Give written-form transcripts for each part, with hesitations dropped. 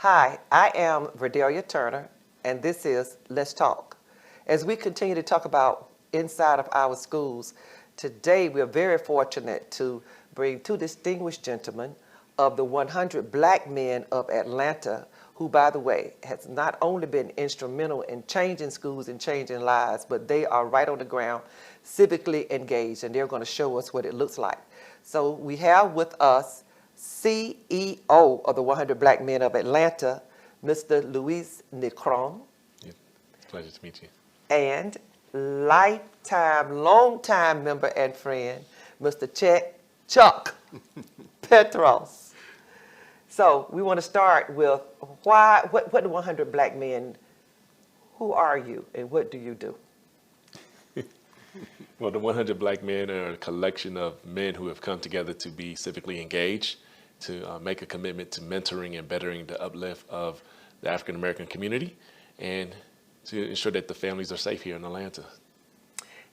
Hi, I am Verdaillia Turner, and this is Let's Talk. As we continue to talk about inside of our schools, today we're very fortunate to bring two distinguished gentlemen of the 100 Black men of Atlanta, who, by the way, has not only been instrumental in changing schools and changing lives, but they are right on the ground, civically engaged, and they're going to show us what it looks like. So we have with us CEO of the 100 Black Men of Atlanta, Mr. Luis Nicron, Yeah, pleasure to meet you. and longtime member and friend, Mr. Chuck Petros. So we want to start with what the 100 Black Men, who are you and what do you do? Well, the 100 Black Men are a collection of men who have come together to be civically engaged, to make a commitment to mentoring and bettering the uplift of the African American community, and to ensure that the families are safe here in Atlanta.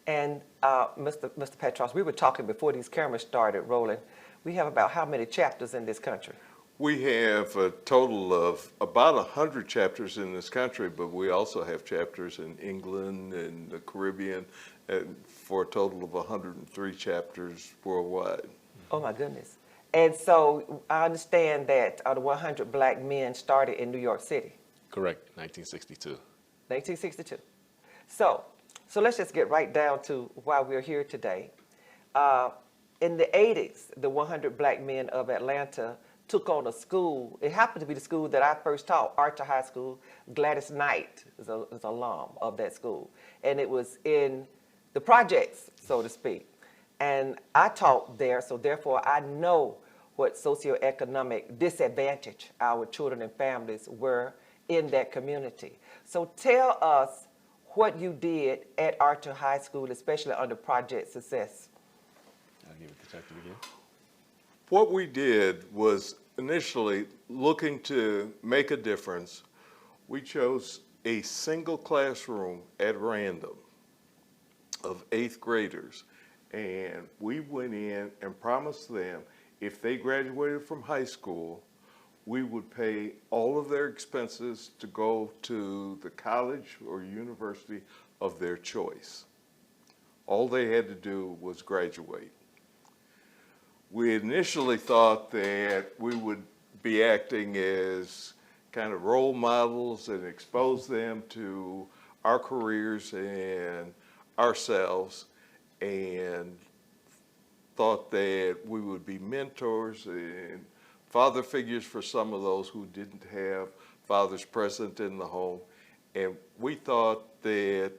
And Mr. Petros, we were talking before these cameras started rolling. We have about how many chapters in this country? We have a total of about 100 chapters in this country, but we also have chapters in England and the Caribbean, and for a total of 103 chapters worldwide. Oh my goodness. And so I understand that the 100 Black Men started in New York City. Correct, 1962. 1962. So let's just get right down to why we're here today. In the 80s, the 100 Black Men of Atlanta took on a school. It happened to be the school that I first taught, Archer High School. Gladys Knight is an alum of that school. And it was in the projects, so to speak. And I taught there, so therefore I know what socioeconomic disadvantage our children and families were in that community. So tell us what you did at Archer High School, especially under Project Success. I'll give it to Chuck to begin. What we did was initially looking to make a difference. We chose a single classroom at random of 8th graders, and we went in and promised them if they graduated from high school, we would pay all of their expenses to go to the college or university of their choice. All they had to do was graduate. We initially thought that we would be acting as kind of role models and expose them to our careers and ourselves, and thought that we would be mentors and father figures for some of those who didn't have fathers present in the home. And we thought that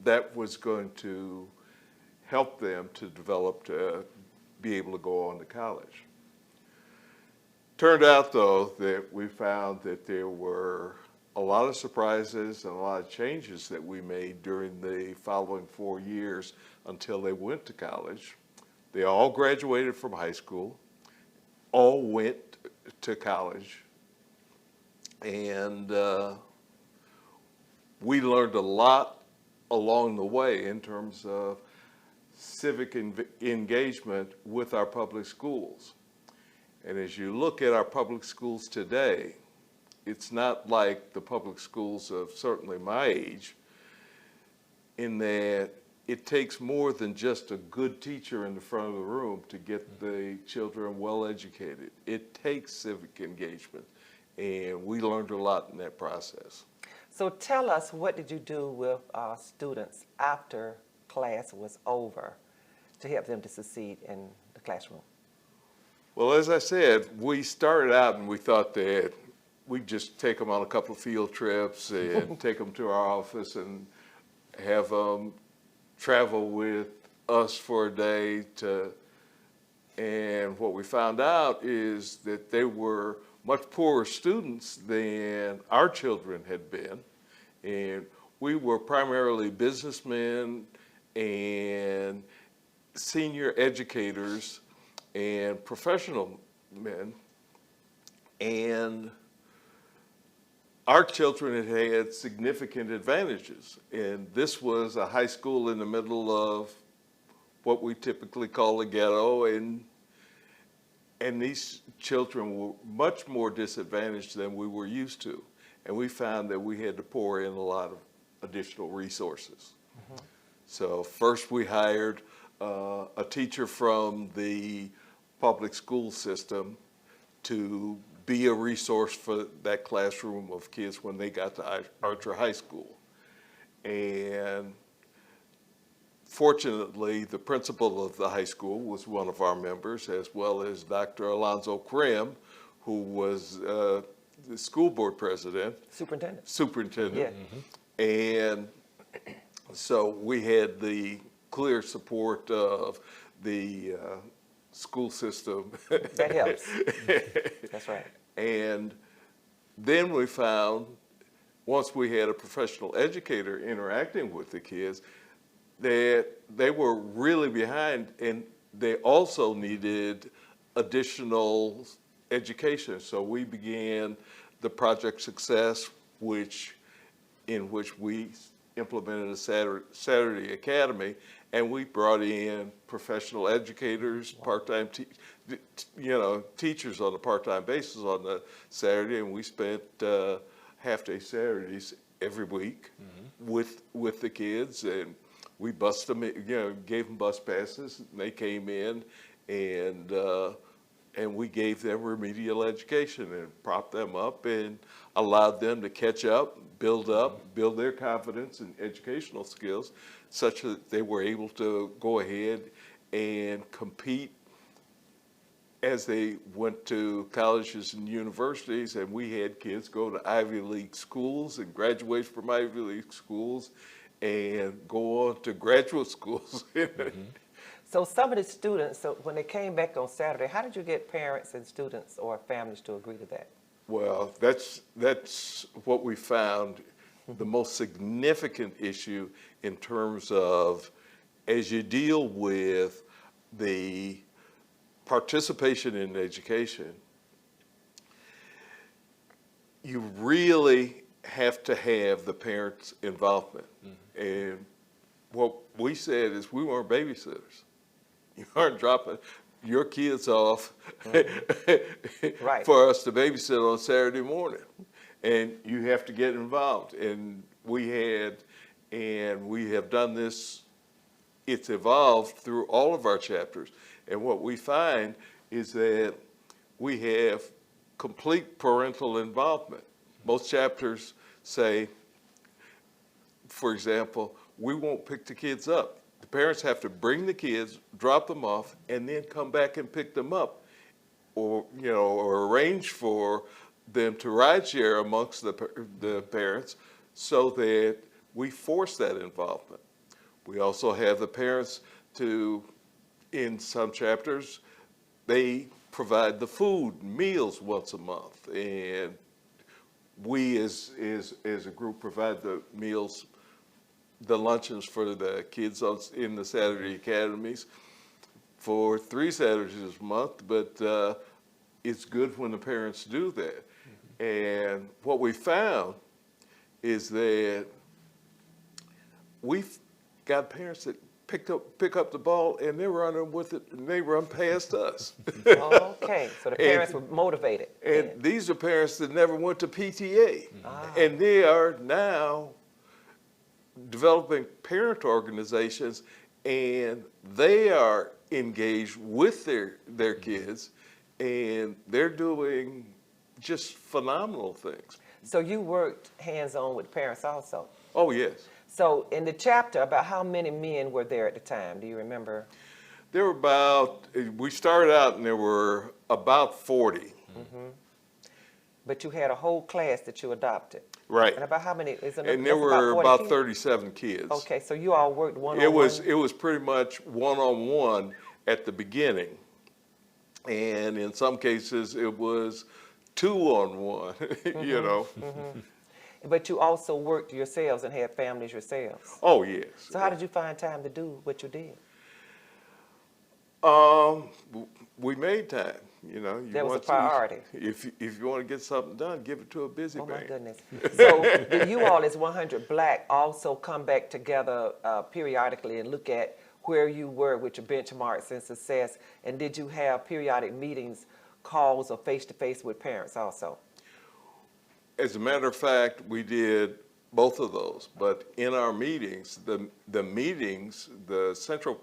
that was going to help them to develop to be able to go on to college. Turned out, though, that we found that there were a lot of surprises and a lot of changes that we made during the following 4 years until they went to college. They all graduated from high school, all went to college, and we learned a lot along the way in terms of civic engagement with our public schools. And as you look at our public schools today, it's not like the public schools of certainly my age, in that it takes more than just a good teacher in the front of the room to get the children well educated. It takes civic engagement, and we learned a lot in that process. So tell us, what did you do with students after class was over to help them to succeed in the classroom? Well, as I said, we started out and we thought that we'd just take them on a couple of field trips and take them to our office and have them travel with us for a day and what we found out is that they were much poorer students than our children had been. And we were primarily businessmen and senior educators and professional men. And our children had had significant advantages. And this was a high school in the middle of what we typically call a ghetto. And And these children were much more disadvantaged than we were used to. And we found that we had to pour in a lot of additional resources. So first we hired a teacher from the public school system to be a resource for that classroom of kids when they got to Archer High School. And fortunately, the principal of the high school was one of our members, as well as Dr. Alonzo Krim, who was the school board president. Superintendent. Yeah. And so we had the clear support of the school system. That helps. That's right. And then we found, once we had a professional educator interacting with the kids, that they were really behind, and they also needed additional education. So we began the Project Success, in which we implemented a Saturday Academy, and we brought in professional educators, part-time teachers on a part-time basis on the Saturday, and we spent half-day Saturdays every week with the kids, and we bussed them, gave them bus passes, and they came in, and we gave them remedial education and propped them up and allowed them to catch up, build their confidence and educational skills, such that they were able to go ahead and compete as they went to colleges and universities. And we had kids go to Ivy League schools and graduate from Ivy League schools and go on to graduate schools. So some of the students, when they came back on Saturday, how did you get parents and students or families to agree to that? Well, that's what we found the most significant issue in terms of, as you deal with the participation in education, you really have to have the parents' involvement. And what we said is, we weren't babysitters. You aren't dropping your kids off Right. for us to babysit on Saturday morning. And you have to get involved. And we have done this, it's evolved through all of our chapters. And what we find is that we have complete parental involvement. Most chapters say, for example, we won't pick the kids up. The parents have to bring the kids, drop them off, and then come back and pick them up, or arrange for them to ride share amongst the parents, so that we force that involvement. We also have the parents in some chapters, they provide the food, meals once a month, and we as a group provide the meals, the luncheons for the kids in the Saturday academies for 3 Saturdays a month, but it's good when the parents do that. And what we found is that we've got parents that pick up the ball and they're running with it, and they run past us. Oh, okay, so the parents were motivated. And these are parents that never went to PTA, and they are now developing parent organizations, and they are engaged with their kids, and they're doing just phenomenal things. So you worked hands-on with parents also? Oh, yes. So in the chapter, about how many men were there at the time? Do you remember? There were we started out and there were about 40. But you had a whole class that you adopted. Right. And about how many? And there were about 37 kids. Okay, so you all worked one-on-one? It was pretty much one-on-one at the beginning. And in some cases, it was 2-on-1, you know. But you also worked yourselves and had families yourselves. Oh, yes. So how did you find time to do what you did? We made time, you know. That was a priority. If you want to get something done, give it to a busy man. Oh, my goodness. So do you all as 100 Black also come back together periodically and look at where you were with your benchmarks and success, and did you have periodic meetings, calls, or face-to-face with parents also? As a matter of fact, we did both of those, but in our meetings, the meetings, the central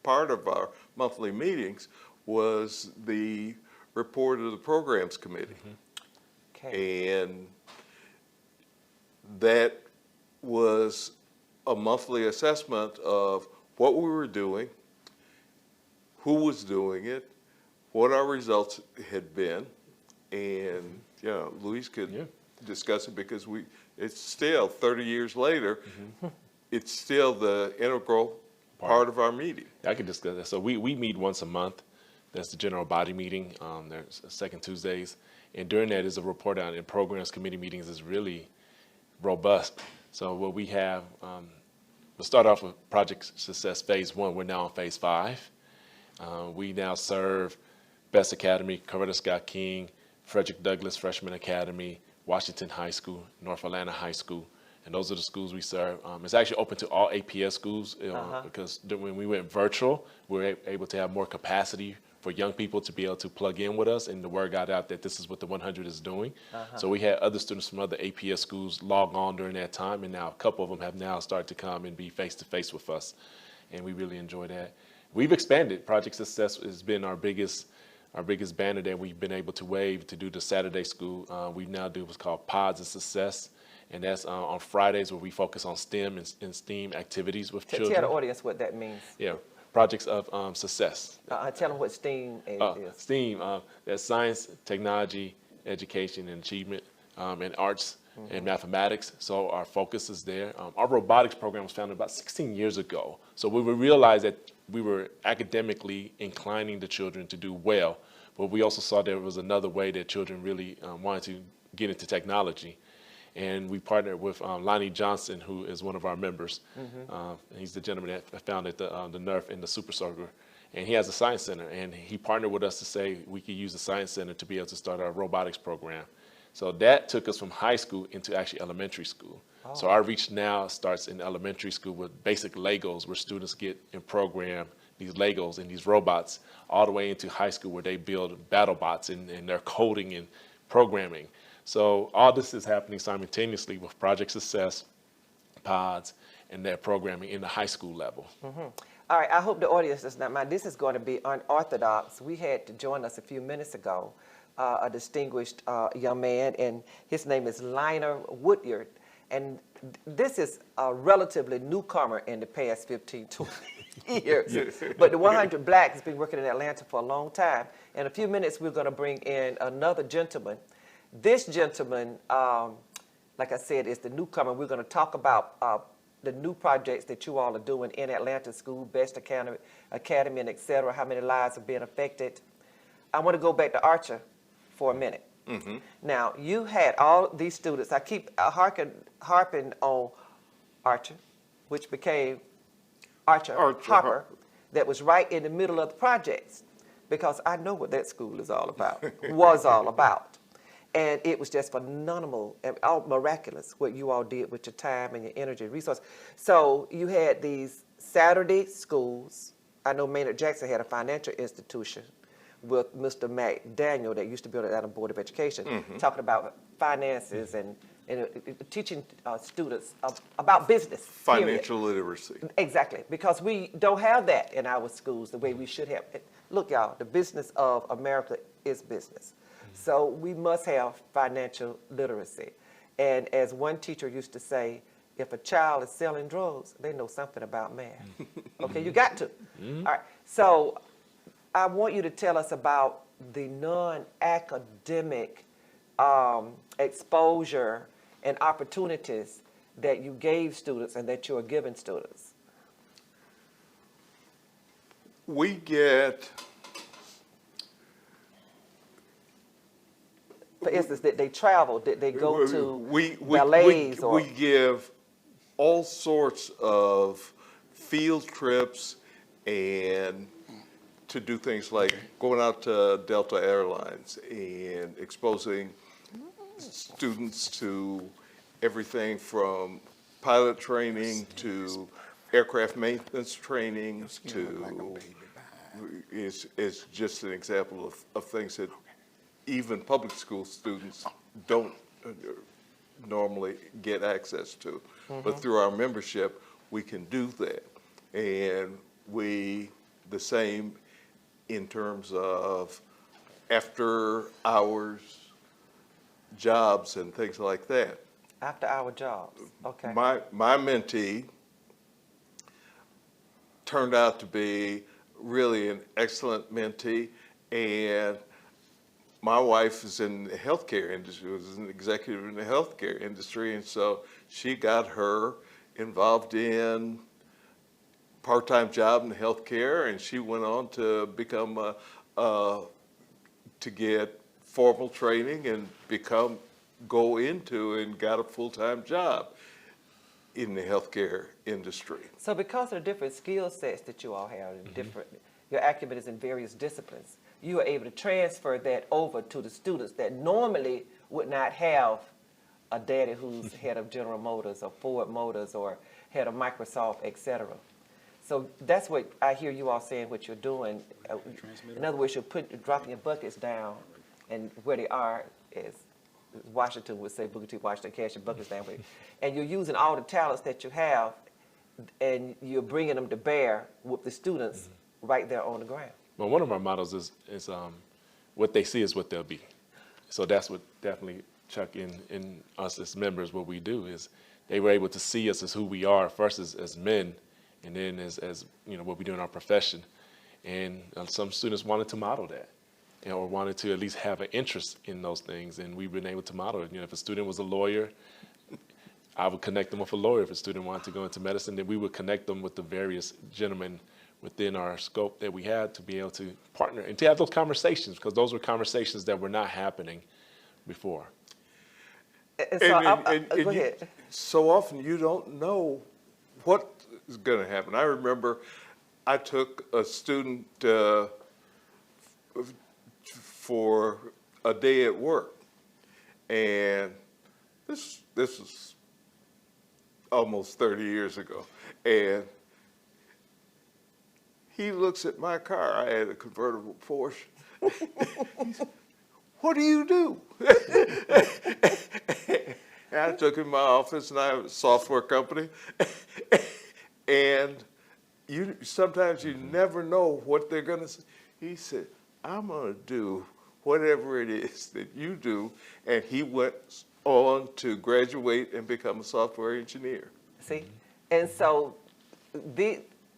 part of our monthly meetings was the report of the programs committee. Okay. And that was a monthly assessment of what we were doing, who was doing it, what our results had been, and Luis could discuss it because it's still 30 years later, it's still the integral part of our meeting. I could discuss that. So we meet once a month. That's the general body meeting. There's second Tuesdays. And during that is a report out, and programs committee meetings is really robust. So what we have, we'll start off with Project Success Phase 1. We're now on Phase 5. We now serve Best Academy, Coretta Scott King, Frederick Douglass Freshman Academy, Washington High School, North Atlanta High School, and those are the schools we serve. It's actually open to all APS schools because when we went virtual, we were able to have more capacity for young people to be able to plug in with us, and the word got out that this is what the 100 is doing. So we had other students from other APS schools log on during that time, and now a couple of them have now started to come and be face-to-face with us, and we really enjoy that. We've expanded. Project Success has been our biggest banner that we've been able to wave to do the Saturday school. We now do what's called Pods of Success, and that's on Fridays where we focus on STEM and STEAM activities with children. Tell the audience what that means. Yeah, projects of success. Tell them what STEAM is. STEAM, that's science, technology, education, and achievement, and arts and mathematics. So our focus is there. Our robotics program was founded about 16 years ago. So we realized that we were academically inclining the children to do well, but we also saw there was another way that children really wanted to get into technology. And we partnered with Lonnie Johnson, who is one of our members. He's the gentleman that founded the NERF and the Super Circle. And he has a science center, and he partnered with us to say we could use the science center to be able to start our robotics program. So that took us from high school into actually elementary school. So our reach now starts in elementary school with basic Legos, where students get and program these Legos and these robots, all the way into high school where they build battle bots and they're coding and programming. So all this is happening simultaneously with Project Success, Pods, and their programming in the high school level. All right, I hope the audience does not mind. This is going to be unorthodox. We had to join us a few minutes ago, a distinguished young man, and his name is Liner Woodyard. And this is a relatively newcomer in the past 15, 20 years. But the 100 Black has been working in Atlanta for a long time. In a few minutes, we're going to bring in another gentleman. This gentleman, like I said, is the newcomer. We're going to talk about the new projects that you all are doing in Atlanta School, Best Academy, and et cetera, how many lives are being affected. I want to go back to Archer for a minute. Now, you had all these students. I keep harping on Archer, which became Archer Harper, that was right in the middle of the projects, because I know what that school is all about, was all about. And it was just phenomenal and all miraculous what you all did with your time and your energy and resources. So you had these Saturday schools. I know Maynard Jackson had a financial institution with Mr. McDaniel that used to be on the Atlanta Board of Education, talking about finances and teaching students about business. Financial literacy. Exactly, because we don't have that in our schools the way we should have. Look, y'all, the business of America is business. So we must have financial literacy. And as one teacher used to say, if a child is selling drugs, they know something about math. Okay, you got to. All right, so I want you to tell us about the non-academic exposure and opportunities that you gave students and that you are giving students. We get, for instance, that they travel, that they go to ballets? We give all sorts of field trips and to do things like going out to Delta Airlines and exposing students to everything from pilot training to aircraft maintenance trainings to, is just an example of things that even public school students don't normally get access to. But through our membership, we can do that. And the same in terms of after hours jobs and things like that. After hour jobs, okay. My mentee turned out to be really an excellent mentee, and my wife is in the healthcare industry, was an executive in the healthcare industry, and so she got her involved in part-time job in healthcare, and she went on to become to get formal training and go into and got a full-time job in the healthcare industry. So because of the different skill sets that you all have, and different, your acumen is in various disciplines, you are able to transfer that over to the students that normally would not have a daddy who's head of General Motors or Ford Motors or head of Microsoft, et cetera. So that's what I hear you all saying what you're doing. In other words, you're dropping your buckets down, and where they are is Washington would say, Booker T. Washington, cash your buckets down. And you're using all the talents that you have, and you're bringing them to bear with the students right there on the ground. Well, one of our models is what they see is what they'll be. So that's what definitely, Chuck, in us as members, what we do is they were able to see us as who we are, first as men, and then as you know, what we do in our profession. And some students wanted to model that, or wanted to at least have an interest in those things, and we've been able to model it. You know, if a student was a lawyer, I would connect them with a lawyer. If a student wanted to go into medicine, then we would connect them with the various gentlemen within our scope that we had to be able to partner and to have those conversations, because those were conversations that were not happening before. Go ahead. So often you don't know what is going to happen. I remember I took a student for a day at work, and this was almost 30 years ago, and he looks at my car. I had a convertible Porsche. He said, "What do you do?" And I took him to my office, and I have a software company. And sometimes you never know what they're going to say. He said, "I'm going to do whatever it is that you do." And he went on to graduate and become a software engineer. See? And so,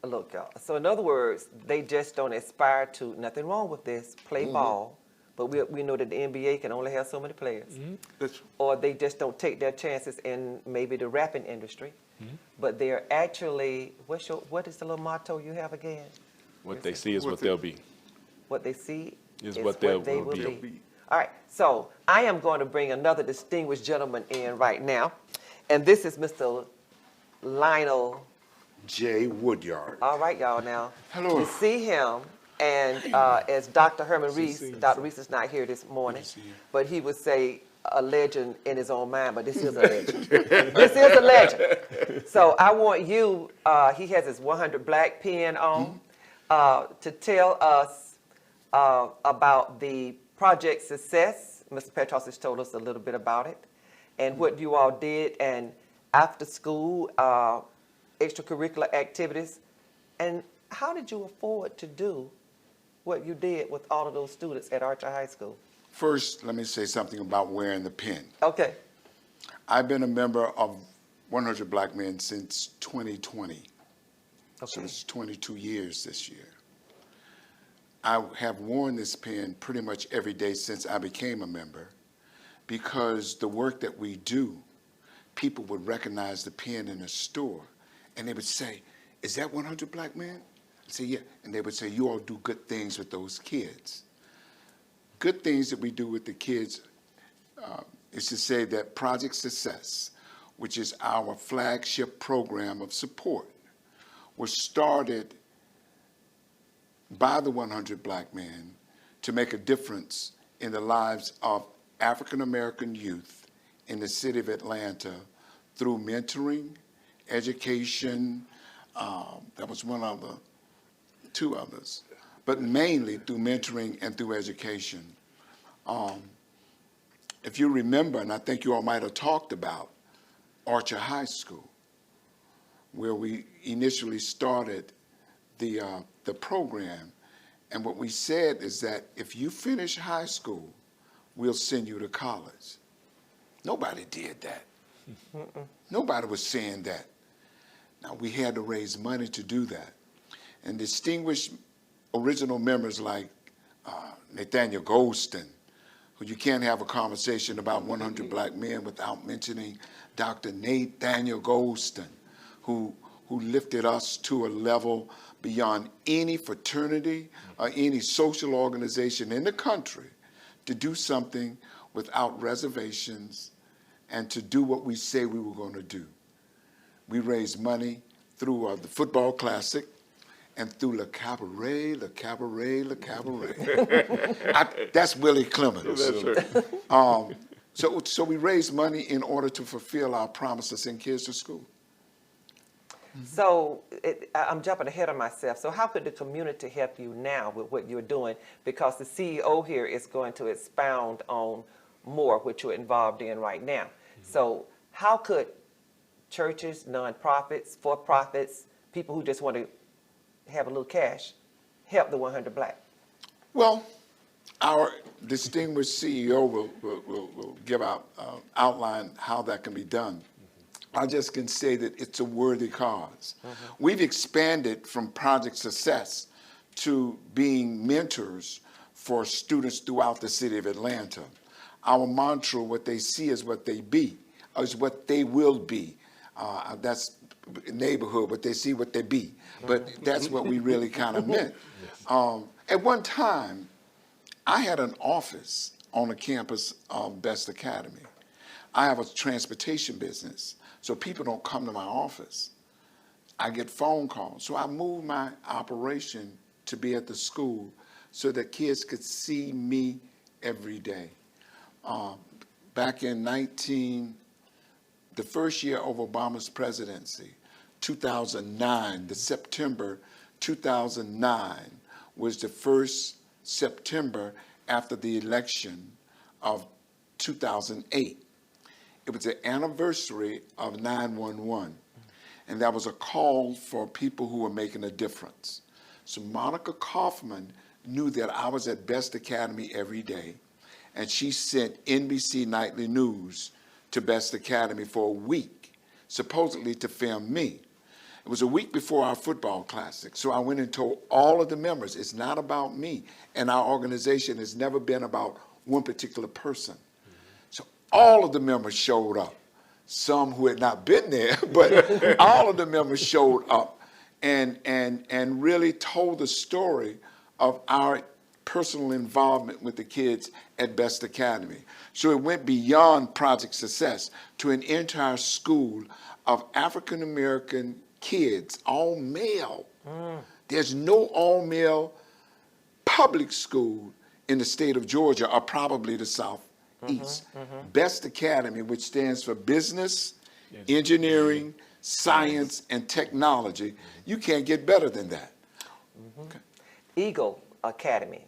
look, y'all. So in other words, they just don't aspire to, nothing wrong with this, play ball. But we know that the NBA can only have so many players. Or they just don't take their chances in maybe the rapping industry. But they're actually, what is the little motto you have again? What they see is what they'll be. What they see is what they will be. All right, so I am going to bring another distinguished gentleman in right now. And this is Mr. Lionel J. Woodyard. All right, y'all, now. Hello. You see him, and as Dr. Herman Reese, Dr. Reese is not here this morning, but he would say a legend in his own mind, but this is a legend. This is a legend. So I want you, he has his 100 Black pen on, to tell us about the project success. Mr. Petros has told us a little bit about it, and what you all did, and after school, extracurricular activities, and how did you afford to do what you did with all of those students at Archer High School? First, let me say something about wearing the pin. Okay. I've been a member of 100 Black Men since 2020. Okay. So it's 22 years this year. I have worn this pin pretty much every day since I became a member, because the work that we do, people would recognize the pin in a store, and they would say, "Is that 100 Black Men?" I'd say, "Yeah." And they would say, "You all do good things with those kids." Good things that we do with the kids is to say that Project Success, which is our flagship program of support, was started by the 100 Black Men to make a difference in the lives of African American youth in the city of Atlanta through mentoring, education, That was one of the two others, but mainly through mentoring and through education. If you remember, and I think you all might have talked about Archer High School, where we initially started the program. And what we said is that if you finish high school, we'll send you to college. Nobody did that. Nobody was saying that. Now, we had to raise money to do that. And distinguished original members like Nathaniel Goldston, who you can't have a conversation about 100 Black men without mentioning Dr. Nathaniel Goldston, who lifted us to a level beyond any fraternity or any social organization in the country to do something without reservations and to do what we say we were going to do. We raised money through the football classic and through Le Cabaret, Le Cabaret, Le Cabaret. That's Willie Clemens. That's right. So we raised money in order to fulfill our promise to send kids to school. So I'm jumping ahead of myself. So how could the community help you now with what you're doing? Because the CEO here is going to expound on more what you're involved in right now. So how could churches, nonprofits, for-profits, people who just want to have a little cash, help the 100 Black? Well, our distinguished CEO will give out outline how that can be done. I just can say that it's a worthy cause. We've expanded from Project Success to being mentors for students throughout the city of Atlanta. Our mantra, what they see is what they be, is what they will be. That's neighborhood, what they see, what they be. But that's what we really kind of meant. At one time, I had an office on the campus of Best Academy. I have a transportation business, so people don't come to my office. I get phone calls. So I moved my operation to be at the school so that kids could see me every day. Back in the first year of Obama's presidency, 2009, the September 2009 was the first September after the election of 2008. It was the anniversary of 9/11, and that was a call for people who were making a difference. So Monica Kaufman knew that I was at Best Academy every day, and she sent NBC Nightly News to Best Academy for a week, supposedly to film me. It was a week before our football classic, so I went and told all of the members, it's not about me, and our organization has never been about one particular person. So all of the members showed up, some who had not been there, but all of the members showed up and really told the story of our personal involvement with the kids at Best Academy. So it went beyond Project Success to an entire school of African American kids, all male. There's no all male public school in the state of Georgia or probably the Southeast. Best Academy, which stands for Business, Engineering, Science, and Technology. You can't get better than that. Okay. Eagle Academy.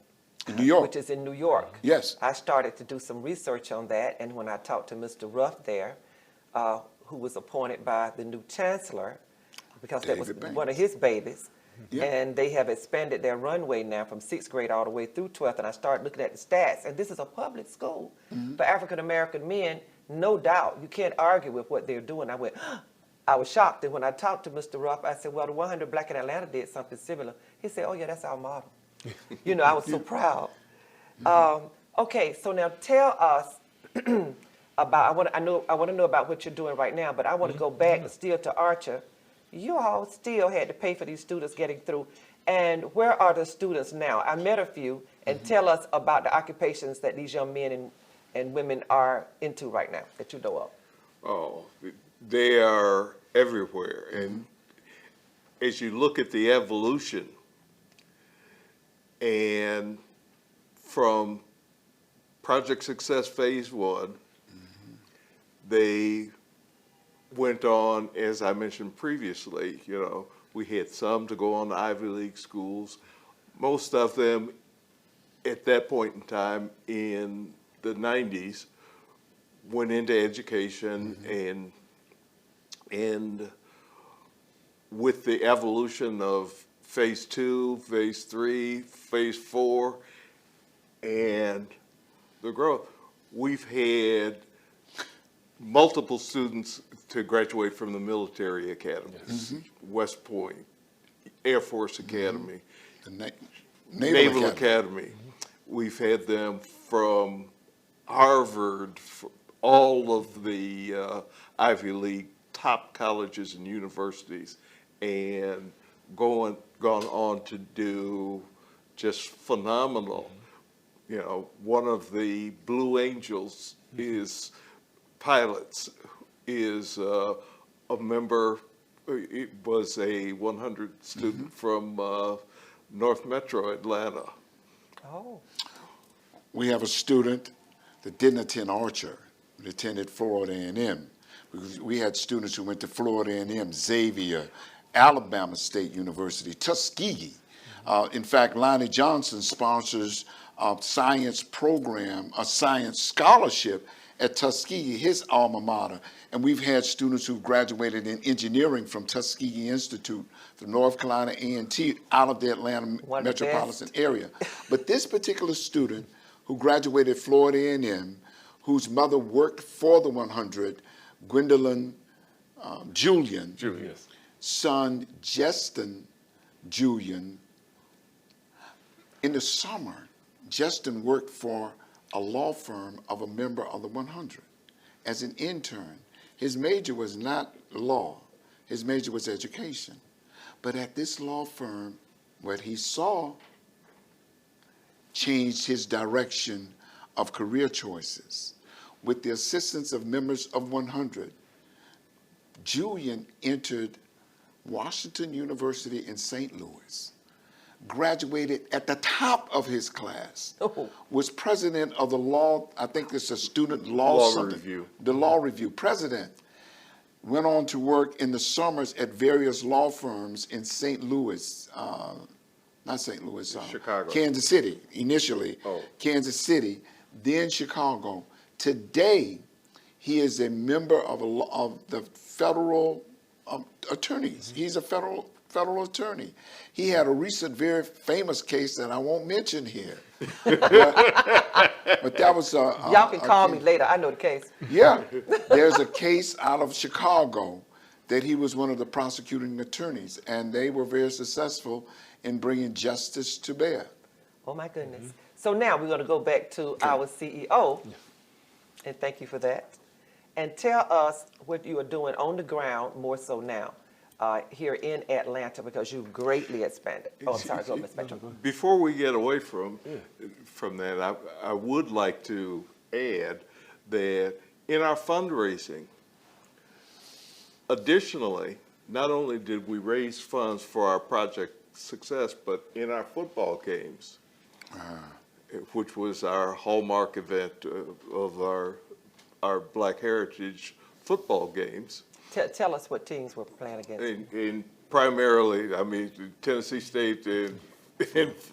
In New York. Which is in New York. Yes. I started to do some research on that, and when I talked to Mr. Ruff there, who was appointed by the new chancellor, because that was one of his babies, and they have expanded their runway now from 6th grade all the way through 12th, and I started looking at the stats, and this is a public school for African-American men, no doubt. You can't argue with what they're doing. I was shocked, and when I talked to Mr. Ruff, I said, well, the 100 Black in Atlanta did something similar. He said, oh yeah, that's our model. You know, I was so proud. Okay, so now tell us about, I want to know about what you're doing right now, but I want to go back still to Archer. You all still had to pay for these students getting through. And where are the students now? I met a few, and tell us about the occupations that these young men and women are into right now that you know of. Oh, they are everywhere. And as you look at the evolution, and from Project Success Phase 1, they went on, as I mentioned previously, We had some to go on to Ivy League schools. Most of them at that point in time in the 90s went into education, and with the evolution of phase 2, phase 3, phase 4, and the growth, we've had multiple students to graduate from the military academies, West Point, Air Force Academy, The Naval Academy. We've had them from Harvard, all of the Ivy League top colleges and universities, and gone on to do just phenomenal. You know, one of the Blue Angels is pilots, is a member, it was a 100 student from North Metro Atlanta. Oh. We have a student that didn't attend Archer, but attended Florida A&M. We had students who went to Florida A&M, Xavier, Alabama State University, Tuskegee. In fact, Lonnie Johnson sponsors a science program, a science scholarship at Tuskegee, his alma mater. And we've had students who've graduated in engineering from Tuskegee Institute, from North Carolina A&T, out of the Atlanta metropolitan area. But this particular student who graduated Florida A&M, whose mother worked for the 100, Gwendolyn Julian, son Justin Julian. In the summer, Justin worked for a law firm of a member of the 100 as an intern. His major was not law, his major was education. But at this law firm, what he saw changed his direction of career choices. With the assistance of members of 100, Julian entered Washington University in St. Louis, graduated at the top of his class, was president of the law, I think it's a student law review. The law review, president. Went on to work in the summers at various law firms in St. Louis, not St. Louis, Chicago. Kansas City, initially, Kansas City, then Chicago. Today, he is a member of the federal attorneys. He's a federal attorney. He had a recent, very famous case that I won't mention here. but that was y'all can call me later. I know the case. Yeah, there's a case out of Chicago that he was one of the prosecuting attorneys, and they were very successful in bringing justice to bear. Oh my goodness. So now we're going to go back to our CEO, and thank you for that. And tell us what you are doing on the ground, more so now, here in Atlanta, because you've greatly expanded. Oh, I'm sorry, go ahead, Spectrum. Before we get away from that, I would like to add that in our fundraising, additionally, not only did we raise funds for our Project Success, but in our football games, which was our hallmark event of our Black Heritage football games. Tell us what teams were playing against. In primarily, I mean, Tennessee State and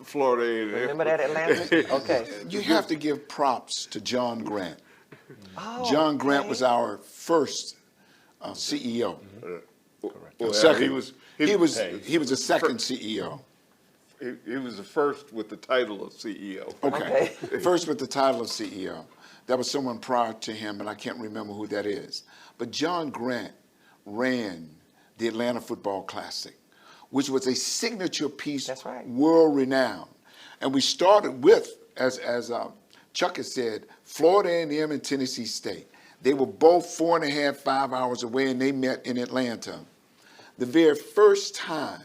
Florida. Remember that Atlanta? Okay. You have to give props to John Grant. Oh, John Grant was our first CEO. Well, Second. he was He was the second CEO. He was the first with the title of CEO. Okay. First with the title of CEO. That was someone prior to him, and I can't remember who that is. But John Grant ran the Atlanta Football Classic, which was a signature piece, That's right. world renowned. And we started with, as Chuck has said, Florida A&M and Tennessee State. They were both 4.5, 5 hours away, and they met in Atlanta. The very first time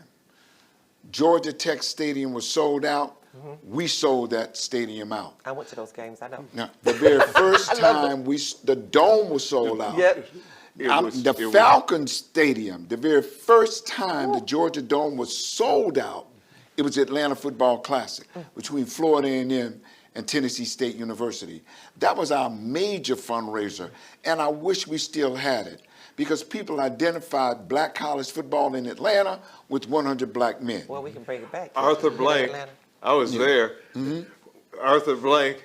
Georgia Tech Stadium was sold out, we sold that stadium out. I went to those games, I know. Now, the very first time the dome was sold out. Yep. The Falcon Stadium, the very first time the Georgia Dome was sold out, it was Atlanta Football Classic between Florida A&M and Tennessee State University. That was our major fundraiser, and I wish we still had it, because people identified black college football in Atlanta with 100 black men. Well, we can bring it back. Arthur Get Blank, Atlanta. I was there. Arthur Blank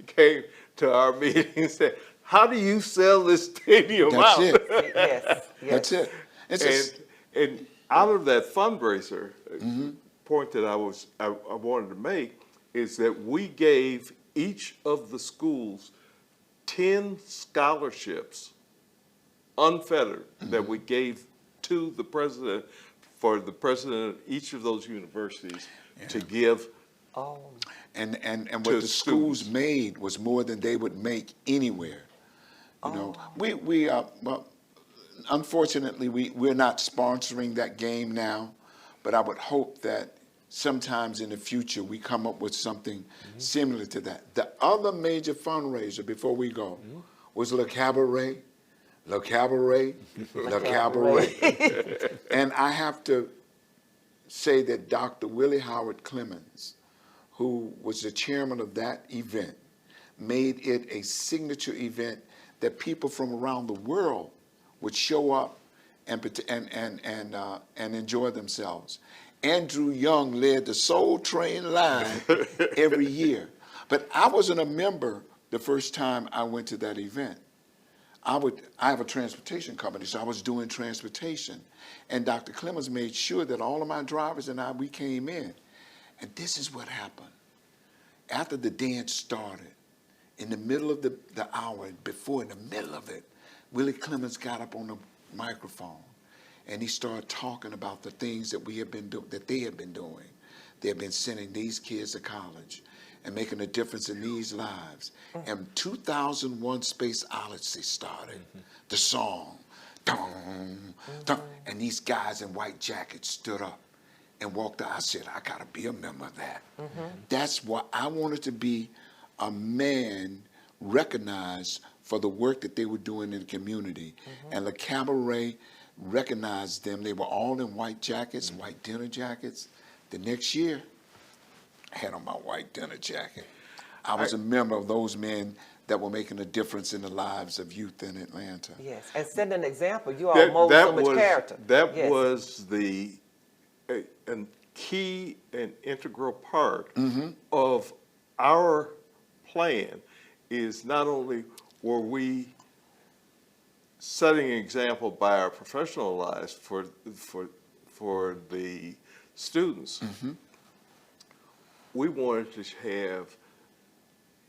came to our meeting and said, "How do you sell this stadium That's out?" it. Yes, yes. That's it. It's just, And out of that fundraiser, point that I wanted to make is that we gave each of the schools 10 scholarships, unfettered, that we gave to the president, for the president of each of those universities to give. Oh, and what To the schools students. made was more than they would make anywhere. You know, we well, unfortunately, we're not sponsoring that game now, but I would hope that sometimes in the future we come up with something similar to that. The other major fundraiser before we go was Le Cabaret, Le Cabaret, Le Cabaret. And I have to say that Dr. Willie Howard Clemens, who was the chairman of that event, made it a signature event that people from around the world would show up and enjoy themselves. Andrew Young led the Soul Train line every year. But I wasn't a member the first time I went to that event. I have a transportation company, so I was doing transportation. And Dr. Clemens made sure that all of my drivers and we came in. And this is what happened. After the dance started, in the middle of the hour, in the middle of it, Willie Clemens got up on the microphone and he started talking about the things that they had been doing. They had been sending these kids to college and making a difference in these lives. And 2001 Space Odyssey started, the song, dun, dun, and these guys in white jackets stood up and walked out. I said, I gotta be a member of that. That's why I wanted to be a man recognized for the work that they were doing in the community. And Le Cabaret recognized them. They were all in white jackets, white dinner jackets. The next year, I had on my white dinner jacket. I was a member of those men that were making a difference in the lives of youth in Atlanta. yes. And set an example. You all mold so much character. That Yes. was a key and integral part of our plan. Is not only were we setting an example by our professional lives for the students, we wanted to have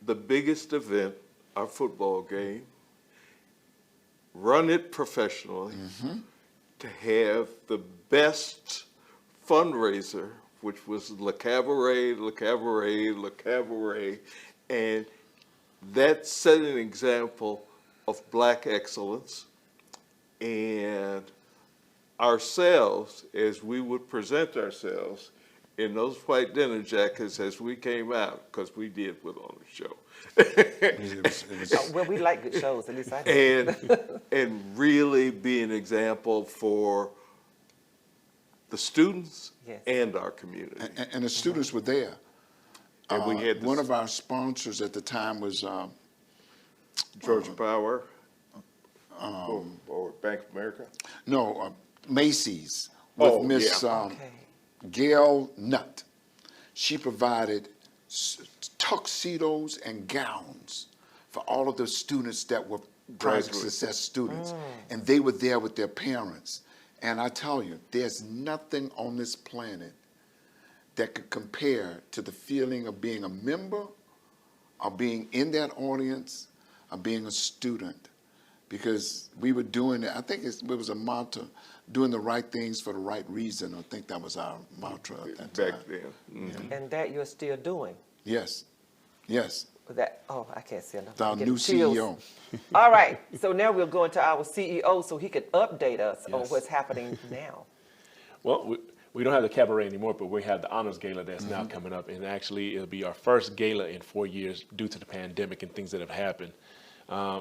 the biggest event, our football game, run it professionally, to have the best fundraiser, which was Le Cabaret, Le Cabaret, Le Cabaret, and that set an example of black excellence. And ourselves, as we would present ourselves in those white dinner jackets as we came out, because we did put on the show. Well, we like good shows, at least I do. and really be an example for the students Yes. and our community. And the students were there. And we had one of our sponsors at the time was Georgia Power or Bank of America. Macy's with Oh, Miss yeah. Okay. Gail Nutt. She provided tuxedos and gowns for all of the students that were Project Graduates. Success students. And they were there with their parents. And I tell you, there's nothing on this planet that could compare to the feeling of being a member, of being in that audience, of being a student. Because we were doing it, I think it was a motto, doing the right things for the right reason. I think that was our mantra at that time. Back then. And that you're still doing. Yes, yes. I can't say enough. Our I'm getting new chills. CEO. All right, so now we'll go into our CEO so he can update us on Yes. what's happening now. Well, we don't have the cabaret anymore, but we have the honors gala that's now coming up, and actually it'll be our first gala in 4 years due to the pandemic and things that have happened.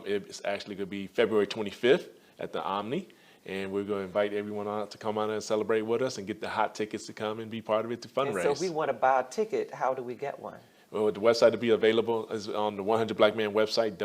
It's actually going to be February 25th at the Omni, and we're going to invite everyone out to come out and celebrate with us and get the hot tickets to come and be part of it to And fundraise. so if we want to buy a ticket, how do we get one? Well, the website to be available is on the 100 Black Man website,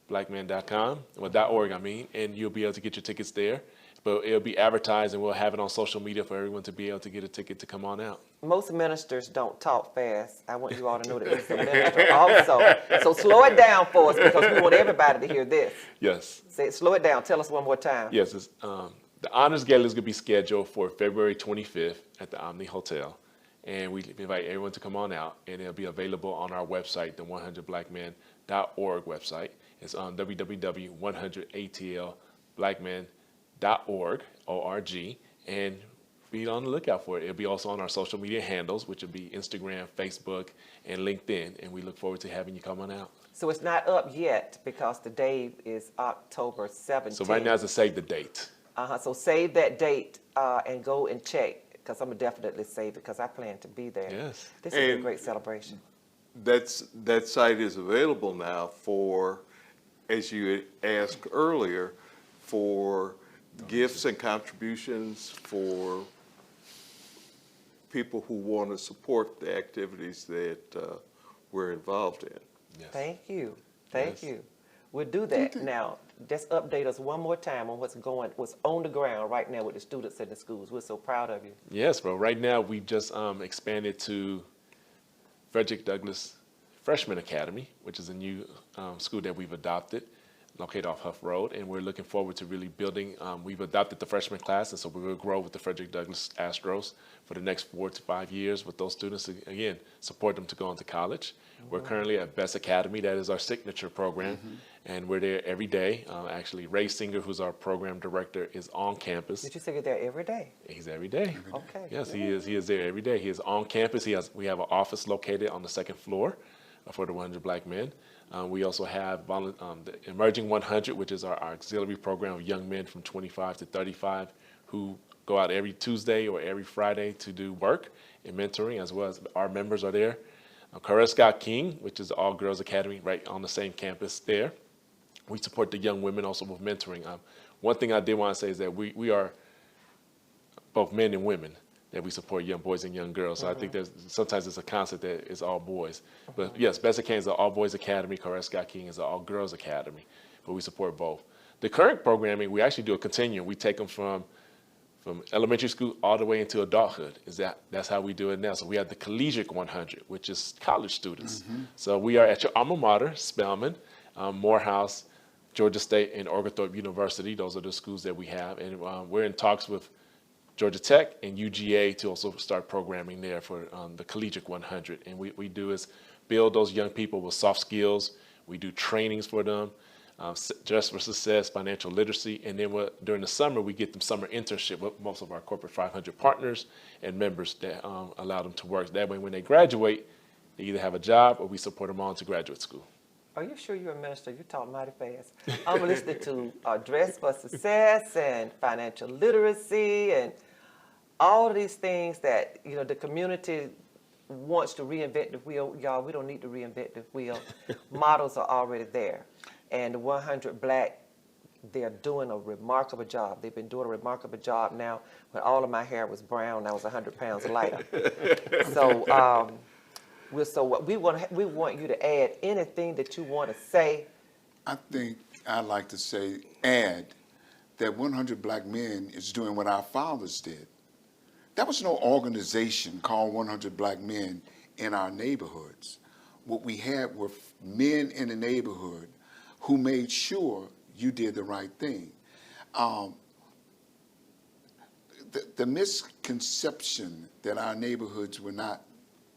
100blackmen.com, well, .org, I mean, and you'll be able to get your tickets there. But it'll be advertised, and we'll have it on social media for everyone to be able to get a ticket to come on out. Most ministers don't talk fast. I want you all to know that he's a minister also. So slow it down for us because we want everybody to hear this. Yes. Slow it down. Tell us one more time. Yes. The Honors Gala is going to be scheduled for February 25th at the Omni Hotel. And we invite everyone to come on out, and it'll be available on our website, the 100blackmen.org website. It's on www.100atlblackmen.org, O-R-G, and be on the lookout for it. It'll be also on our social media handles, which will be Instagram, Facebook, and LinkedIn, and we look forward to having you come on out. So it's not up yet because the day is October 17th. So right now it's a save the date. So save that date and go and check, because I'm going to definitely save it because I plan to be there. Yes. This is a great celebration. That site is available now for, as you asked earlier, for gifts and contributions for people who want to support the activities that we're involved in. Yes. Thank you. Thank you. We'll do that. Now, just update us one more time on what's on the ground right now with the students in the schools. We're so proud of you. Yes, bro. Right now, we just expanded to Frederick Douglass Freshman Academy, which is a new school that we've adopted, located off Huff Road, and we're looking forward to really building. We've adopted the freshman class, and so we will grow with the Frederick Douglass Astros for the next 4 to 5 years with those students, again, support them to go on to college. We're currently at Best Academy. That is our signature program, and we're there every day. Actually, Ray Singer, who's our program director, is on campus. Did you say you're there every day? He's every day. Okay. Yes, he is. He is there every day. He is on campus. We have an office located on the second floor for the 100 Black Men. We also have the Emerging 100, which is our auxiliary program of young men from 25 to 35 who go out every Tuesday or every Friday to do work and mentoring, as well as our members are there. Scott King, which is the all-girls academy right on the same campus there. We support the young women also with mentoring. One thing I did want to say is that we are both men and women, that we support young boys and young girls. So I think sometimes it's a concept that it's all boys. But yes, Best Academy is an all-boys academy. Scott King is an all-girls academy. But we support both. The current programming, we actually do a continuum. We take them from elementary school all the way into adulthood. That's how we do it now. So we have the Collegiate 100, which is college students. So we are at your alma mater, Spelman, Morehouse, Georgia State, and Oglethorpe University. Those are the schools that we have. And we're in talks with Georgia Tech and UGA to also start programming there for the Collegiate 100. And what we do is build those young people with soft skills. We do trainings for them, Just for Success, financial literacy, and then during the summer, we get them summer internship with most of our corporate 500 partners and members that allow them to work. That way, when they graduate, they either have a job or we support them on to graduate school. Are you sure you're a minister? You talk mighty fast. I'm listening to Dress for Success and financial literacy and all of these things that, the community wants to reinvent the wheel. Y'all, we don't need to reinvent the wheel. Models are already there. And the 100 Black, they're doing a remarkable job. They've been doing a remarkable job now. When all of my hair was brown, I was 100 pounds lighter. So we want you to add anything that you want to say. I think I'd like to add that 100 Black Men is doing what our fathers did. There was no organization called 100 Black Men in our neighborhoods. What we had were men in the neighborhood who made sure you did the right thing. The misconception that our neighborhoods were not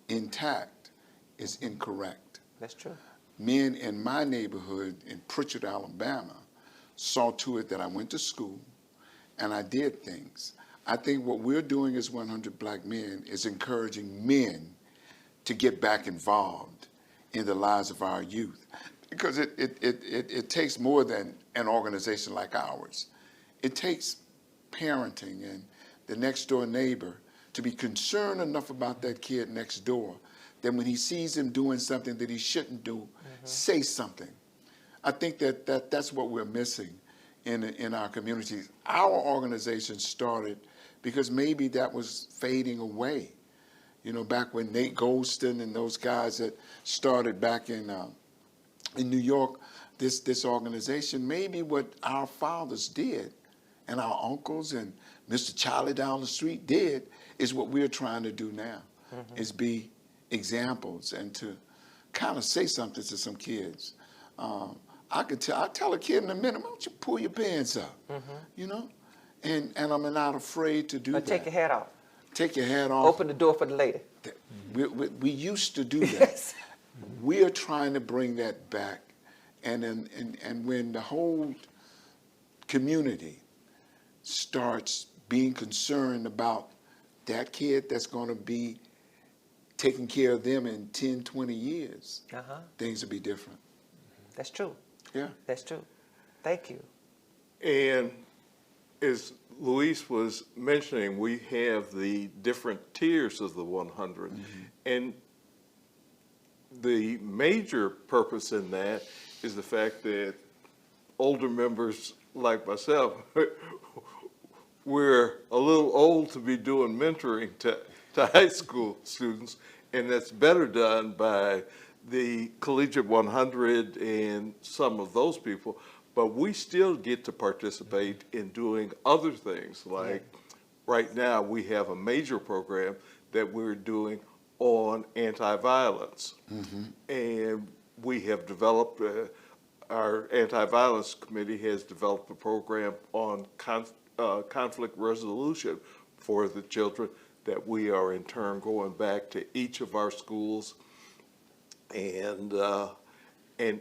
intact is incorrect. That's true. Men in my neighborhood in Pritchard, Alabama, saw to it that I went to school and I did things. I think what we're doing as 100 Black Men is encouraging men to get back involved in the lives of our youth. Because it takes more than an organization like ours. It takes parenting and the next door neighbor to be concerned enough about that kid next door that when he sees him doing something that he shouldn't do, say something. I think that's what we're missing in our communities. Our organization started because maybe that was fading away. Back when Nate Goldston and those guys that started back in New York, this organization, maybe what our fathers did and our uncles and Mr. Charlie down the street did is what we're trying to do now, is be examples and to kind of say something to some kids. I tell a kid in a minute, why don't you pull your pants up, you know? And I'm not afraid to do that. Take your hat off. Take your hat off. Open the door for the lady. We used to do that. Yes. We are trying to bring that back. And when the whole community starts being concerned about that kid that's going to be taking care of them in 10, 20 years, things will be different. That's true. Yeah. That's true. Thank you. And as Luis was mentioning, we have the different tiers of the 100. And the major purpose in that is the fact that older members like myself, we're a little old to be doing mentoring to high school students, and that's better done by the Collegiate 100 and some of those people. But we still get to participate in doing other things. Like right now, we have a major program that we're doing on anti-violence. And we have developed, our anti-violence committee has developed a program on conflict resolution for the children that we are in turn going back to each of our schools and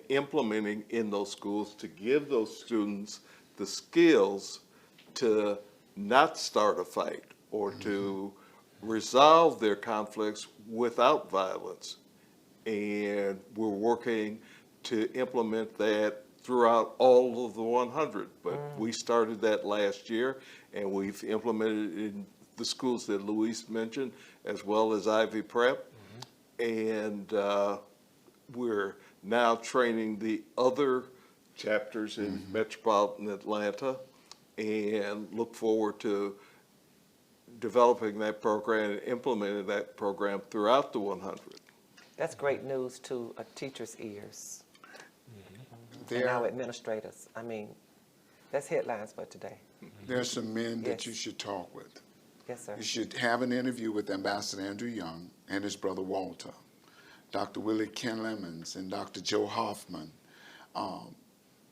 implementing in those schools to give those students the skills to not start a fight or to resolve their conflicts without violence. And we're working to implement that throughout all of the 100. But we started that last year, and we've implemented it in the schools that Luis mentioned, as well as Ivy Prep. And we're now training the other chapters in metropolitan Atlanta, and look forward to developing that program and implementing that program throughout the 100. That's great news to a teacher's ears and our administrators. I mean, that's headlines for today. There are some men that Yes. you should talk with. Yes, sir. You should have an interview with Ambassador Andrew Young and his brother Walter, Dr. Willie Ken Lemons and Dr. Joe Hoffman,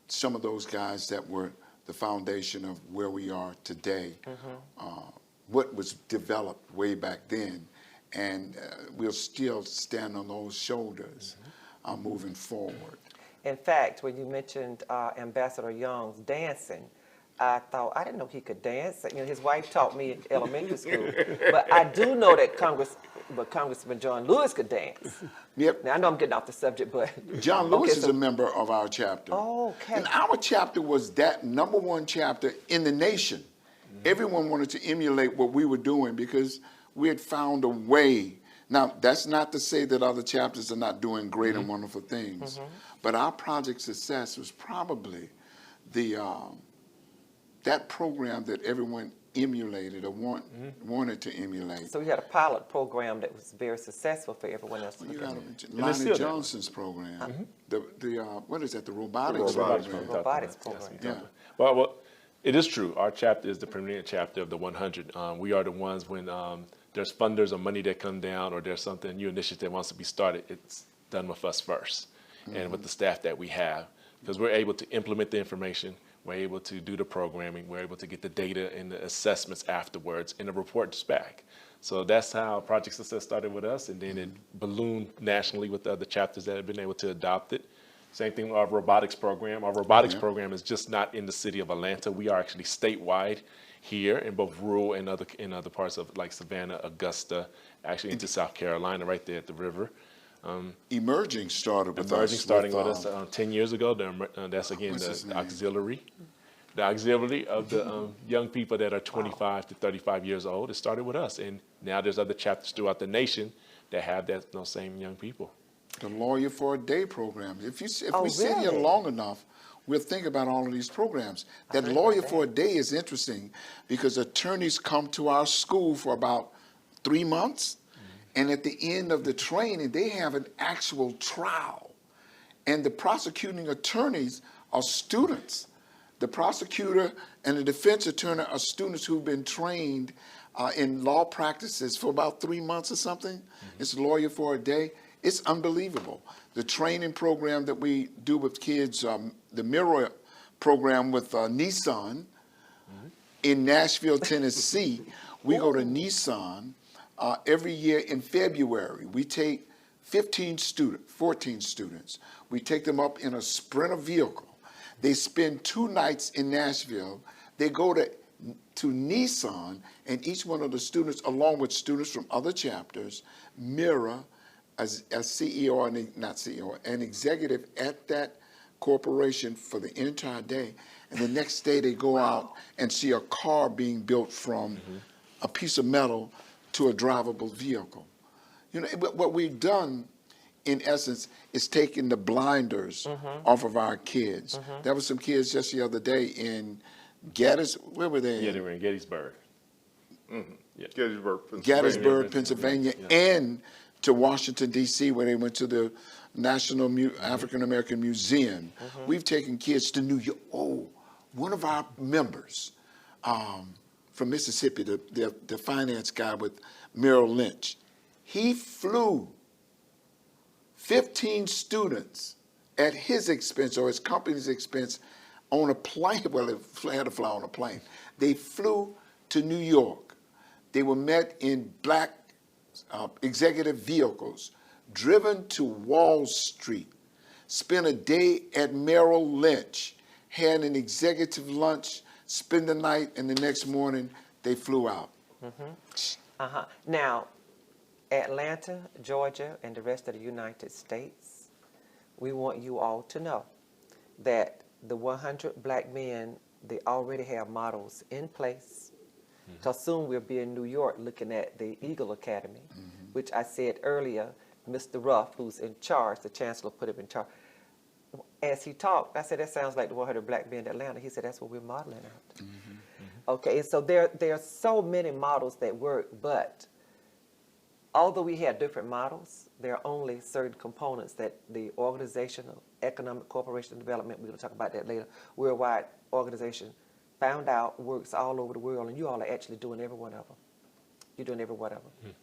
some of those guys that were the foundation of where we are today, what was developed way back then, and we'll still stand on those shoulders moving forward. In fact, when you mentioned Ambassador Young's dancing, I thought, I didn't know he could dance. You know, his wife taught me in elementary school. But I do know that Congressman John Lewis could dance. Yep. Now, I know I'm getting off the subject, but... John Lewis okay, is a member of our chapter. Oh, okay. And our chapter was that #1 chapter in the nation. Everyone wanted to emulate what we were doing because we had found a way. Now, that's not to say that other chapters are not doing great and wonderful things. But our Project Success was probably the that program that everyone emulated or wanted to emulate. So we had a pilot program that was very successful for everyone else to You look got at. Lonnie Johnson's program. The what is that? The robotics program. Robotics program. Yeah. Well, it is true. Our chapter is the premier chapter of the 100. We are the ones when there's funders or money that come down or there's something new initiative that wants to be started, it's done with us first and with the staff that we have, because we're able to implement the information, we're able to do the programming, we're able to get the data and the assessments afterwards and the reports back. So that's how Project Success started with us, and then it ballooned nationally with the other chapters that have been able to adopt it. Same thing with our robotics program. Our robotics program is just not in the city of Atlanta. We are actually statewide here in both rural and other parts of like Savannah, Augusta, actually into South Carolina, right there at the river. Emerging started with us. Emerging starting with us 10 years ago. That's again the auxiliary. The auxiliary of the young people that are 25 to 35 years old. It started with us, and now there's other chapters throughout the nation that have those same young people. The Lawyer for a Day program. If we sit here really? long enough, we'll think about all of these programs. That Lawyer for a Day is interesting because attorneys come to our school for about 3 months, and at the end of the training, they have an actual trial. And the prosecuting attorneys are students. The prosecutor and the defense attorney are students who've been trained in law practices for about 3 months or something. It's a lawyer for a day. It's unbelievable. The training program that we do with kids, the Mirror program with Nissan in Nashville, Tennessee. We go to Nissan every year in February. We take 14 students. We take them up in a Sprinter vehicle. They spend 2 nights in Nashville. They go to Nissan, and each one of the students, along with students from other chapters, mirror as CEO, not CEO, an executive at that corporation for the entire day. And the next day they go out and see a car being built from a piece of metal to a drivable vehicle. You know, what we've done, in essence, is taking the blinders off of our kids. There were some kids just the other day in where were they? Yeah, they were in Gettysburg. Yeah. Gettysburg, Pennsylvania. Gettysburg, Pennsylvania, and to Washington, D.C., where they went to the National African American Museum. We've taken kids to New York. Oh, one of our members from Mississippi, the finance guy with Merrill Lynch, he flew 15 students at his expense or his company's expense on a plane. Well, they had to fly on a plane. They flew to New York. They were met in black executive vehicles, driven to Wall Street, spent a day at Merrill Lynch, had an executive lunch, spent the night, and the next morning they flew out. Now, Atlanta, Georgia, and the rest of the United States, we want you all to know that the 100 black men, they already have models in place. Because soon we'll be in New York looking at the Eagle Academy, which I said earlier, Mr. Ruff, who's in charge, the chancellor put him in charge. As he talked, I said, that sounds like the 100 black men in Atlanta. He said, that's what we're modeling out. Okay, and so there are so many models that work, but although we have different models, there are only certain components that the organizational, economic, corporation development, we're going to talk about that later, worldwide organization, found out works all over the world, and you all are actually doing every one of them. You're doing every one of them.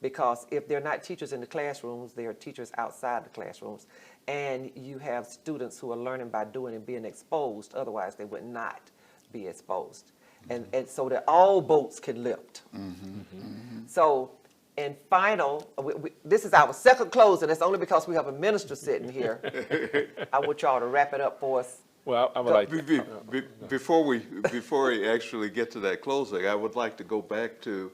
Because if they're not teachers in the classrooms, they are teachers outside the classrooms. And you have students who are learning by doing and being exposed, otherwise they would not be exposed. And so that all boats can lift. So, and final, this is our second closing. It's only because we have a minister sitting here. I want y'all to wrap it up for us. Well, I would like Before we actually get to that closing, I would like to go back to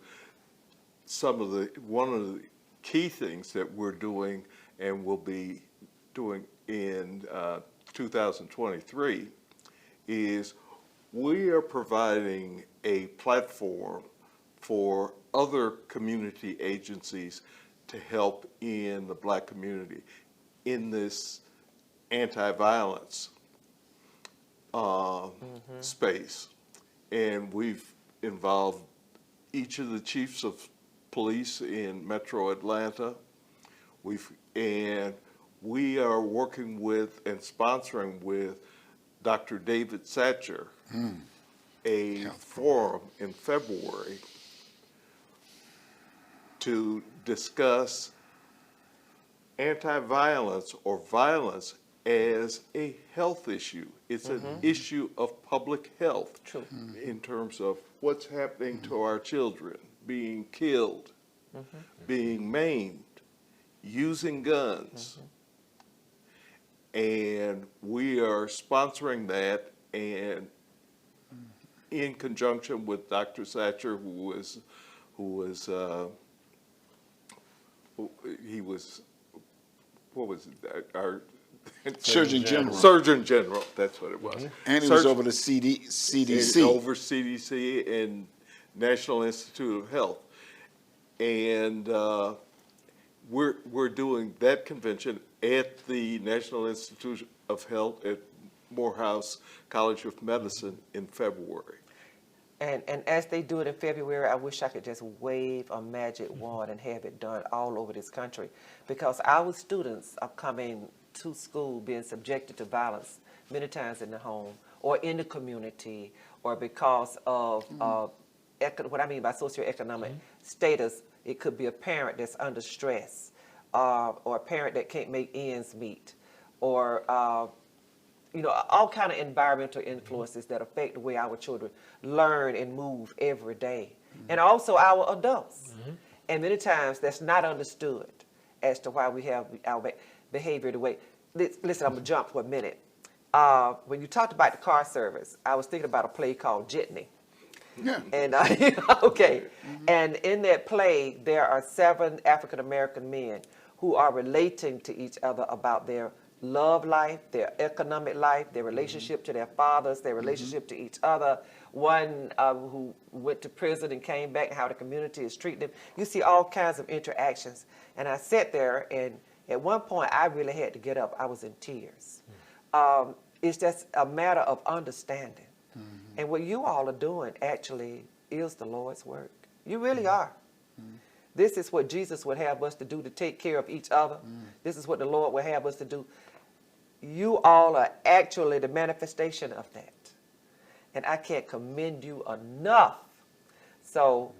one of the key things that we're doing and will be doing in 2023 is we are providing a platform for other community agencies to help in the black community in this anti-violence space. And we've involved each of the chiefs of police in Metro Atlanta. And we are working with and sponsoring with Dr. David Satcher a forum in February to discuss anti-violence or violence as a health issue. It's an issue of public health in terms of what's happening to our children, being killed, being maimed, using guns. And we are sponsoring that, and in conjunction with Dr. Satcher, our Surgeon General. Surgeon General, that's what it was. And he was over the CDC. Over CDC and National Institute of Health. And we're doing that convention at the National Institute of Health at Morehouse College of Medicine in February. And as they do it in February, I wish I could just wave a magic wand and have it done all over this country, because our students are coming to school being subjected to violence many times in the home or in the community, or because of what I mean by socioeconomic status. It could be a parent that's under stress, or a parent that can't make ends meet, or all kind of environmental influences that affect the way our children learn and move every day, and also our adults. And many times that's not understood as to why we have our behavior the way. Listen, I'm gonna jump for a minute. When you talked about the car service, I was thinking about a play called Jitney. Yeah. And okay, and in that play, there are 7 African American men who are relating to each other about their love life, their economic life, their relationship to their fathers, their relationship to each other. One who went to prison and came back, how the community is treating them. You see all kinds of interactions. And I sat there, and at one point, I really had to get up. I was in tears. It's just a matter of understanding. And what you all are doing actually is the Lord's work. You really are. This is what Jesus would have us to do, to take care of each other. This is what the Lord would have us to do. You all are actually the manifestation of that. And I can't commend you enough. So,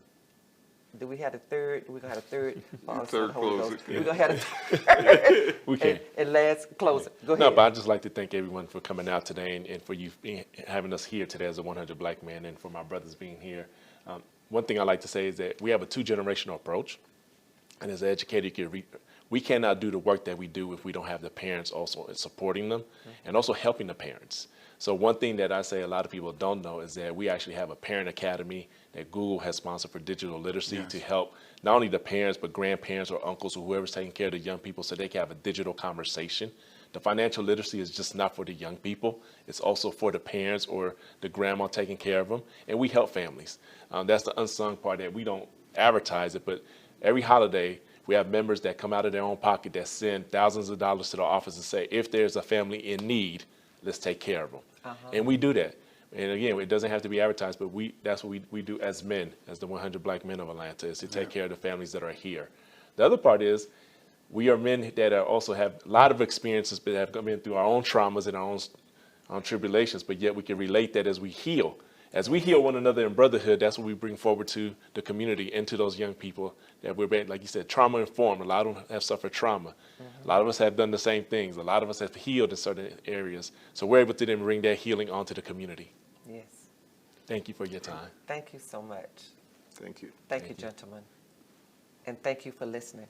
do we have a third? We're going to have a third. Third closer. We're going to have a third. We can. And last closer. Go ahead. No, but I'd just like to thank everyone for coming out today, and for you having us here today as a 100 Black Men, and for my brothers being here. One thing I like to say is that we have a 2-generational approach. And as an educator, we cannot do the work that we do if we don't have the parents also supporting them and also helping the parents. So one thing that I say a lot of people don't know is that we actually have a parent academy that Google has sponsored for digital literacy to help not only the parents, but grandparents or uncles or whoever's taking care of the young people so they can have a digital conversation. The financial literacy is just not for the young people. It's also for the parents or the grandma taking care of them. And we help families. That's the unsung part that we don't advertise it, but every holiday, we have members that come out of their own pocket that send thousands of dollars to the office and say, if there's a family in need, let's take care of them. And we do that. And again, it doesn't have to be advertised, but that's what we do as men, as the 100 Black Men of Atlanta, is to take care of the families that are here. The other part is we are men that also have a lot of experiences, but have come in through our own traumas and our own tribulations, but yet we can relate that as we heal. As we heal one another in brotherhood, that's what we bring forward to the community and to those young people that we're, like you said, trauma informed. A lot of them have suffered trauma. A lot of us have done the same things. A lot of us have healed in certain areas. So we're able to then bring that healing onto the community. Yes. Thank you for your time. Thank you so much. Thank you. Thank you, gentlemen. And thank you for listening.